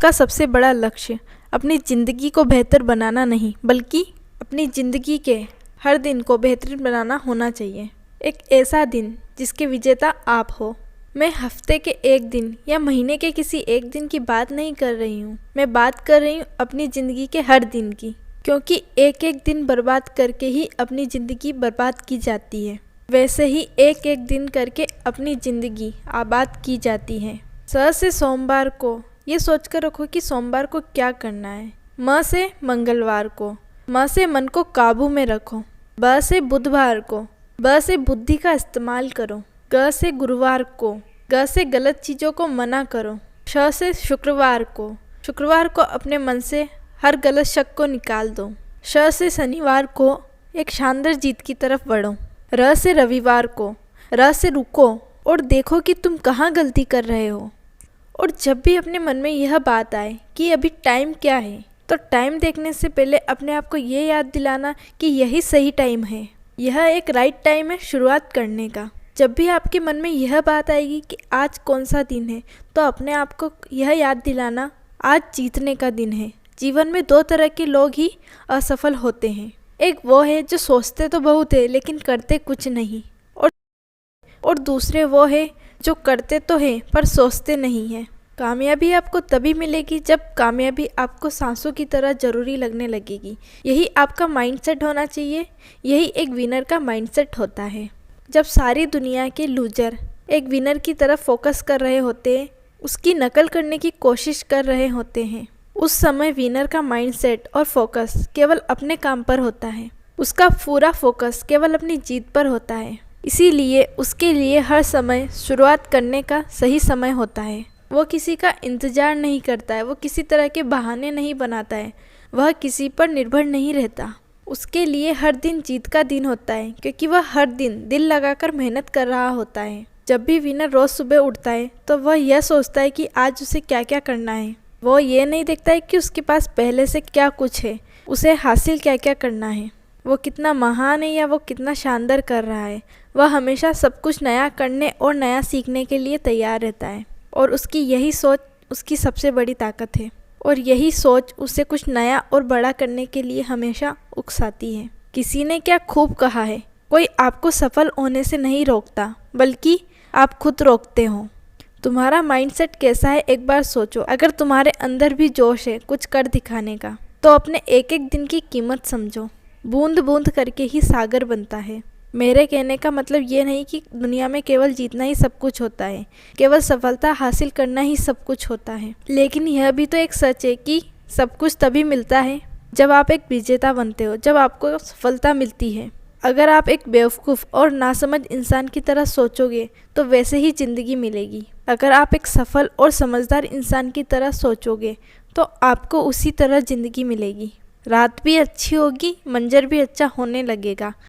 आपका सबसे बड़ा लक्ष्य अपनी ज़िंदगी को बेहतर बनाना नहीं, बल्कि अपनी ज़िंदगी के हर दिन को बेहतरीन बनाना होना चाहिए। एक ऐसा दिन जिसके विजेता आप हो। मैं हफ्ते के एक दिन या महीने के किसी एक दिन की बात नहीं कर रही हूँ, मैं बात कर रही हूँ अपनी ज़िंदगी के हर दिन की, क्योंकि एक एक दिन बर्बाद करके ही अपनी ज़िंदगी बर्बाद की जाती है, वैसे ही एक एक दिन करके अपनी ज़िंदगी आबाद की जाती है। स से सोमवार को ये सोचकर रखो कि सोमवार को क्या करना है। म से मंगलवार को, म से मन को काबू में रखो। ब से बुधवार को, ब से बुद्धि का इस्तेमाल करो। ग से गुरुवार को, ग से गलत चीज़ों को मना करो। श से शुक्रवार को अपने मन से हर गलत शक को निकाल दो। श से शनिवार को एक शानदार जीत की तरफ बढ़ो। र से रविवार को, र से रुको और देखो कि तुम कहाँ गलती कर रहे हो। और जब भी अपने मन में यह बात आए कि अभी टाइम क्या है, तो टाइम देखने से पहले अपने आप को ये याद दिलाना कि यही सही टाइम है, यह एक राइट टाइम है शुरुआत करने का। जब भी आपके मन में यह बात आएगी कि आज कौन सा दिन है, तो अपने आप को यह याद दिलाना आज जीतने का दिन है। जीवन में दो तरह के लोग ही असफल होते हैं। एक वो है जो सोचते तो बहुत है लेकिन करते कुछ नहीं, और दूसरे वो है जो करते तो हैं पर सोचते नहीं हैं। कामयाबी आपको तभी मिलेगी जब कामयाबी आपको सांसों की तरह ज़रूरी लगने लगेगी। यही आपका माइंडसेट होना चाहिए। यही एक विनर का माइंडसेट होता है। जब सारी दुनिया के लूजर एक विनर की तरफ फोकस कर रहे होते हैं, उसकी नकल करने की कोशिश कर रहे होते हैं, उस समय विनर का माइंडसेट और फोकस केवल अपने काम पर होता है। उसका पूरा फोकस केवल अपनी जीत पर होता है। इसीलिए उसके लिए हर समय शुरुआत करने का सही समय होता है। वो किसी का इंतज़ार नहीं करता है, वो किसी तरह के बहाने नहीं बनाता है, वह किसी पर निर्भर नहीं रहता। उसके लिए हर दिन जीत का दिन होता है, क्योंकि वह हर दिन दिल लगाकर मेहनत कर रहा होता है। जब भी विनर रोज़ सुबह उठता है तो वह यह सोचता है कि आज उसे क्या क्या करना है। वो ये नहीं देखता है कि उसके पास पहले से क्या कुछ है, उसे हासिल क्या क्या करना है, वो कितना महान है या वो कितना शानदार कर रहा है। वह हमेशा सब कुछ नया करने और नया सीखने के लिए तैयार रहता है, और उसकी यही सोच उसकी सबसे बड़ी ताकत है। और यही सोच उसे कुछ नया और बड़ा करने के लिए हमेशा उकसाती है। किसी ने क्या खूब कहा है, कोई आपको सफल होने से नहीं रोकता, बल्कि आप खुद रोकते हो। तुम्हारा माइंडसेट कैसा है एक बार सोचो। अगर तुम्हारे अंदर भी जोश है कुछ कर दिखाने का, तो अपने एक एक दिन की कीमत समझो। बूंद बूंद करके ही सागर बनता है। मेरे कहने का मतलब ये नहीं कि दुनिया में केवल जीतना ही सब कुछ होता है, केवल सफलता हासिल करना ही सब कुछ होता है। लेकिन यह भी तो एक सच है कि सब कुछ तभी मिलता है जब आप एक विजेता बनते हो, जब आपको सफलता मिलती है। अगर आप एक बेवकूफ़ और नासमझ इंसान की तरह सोचोगे तो वैसे ही ज़िंदगी मिलेगी। अगर आप एक सफल और समझदार इंसान की तरह सोचोगे तो आपको उसी तरह ज़िंदगी मिलेगी। रात भी अच्छी होगी, मंजर भी अच्छा होने लगेगा।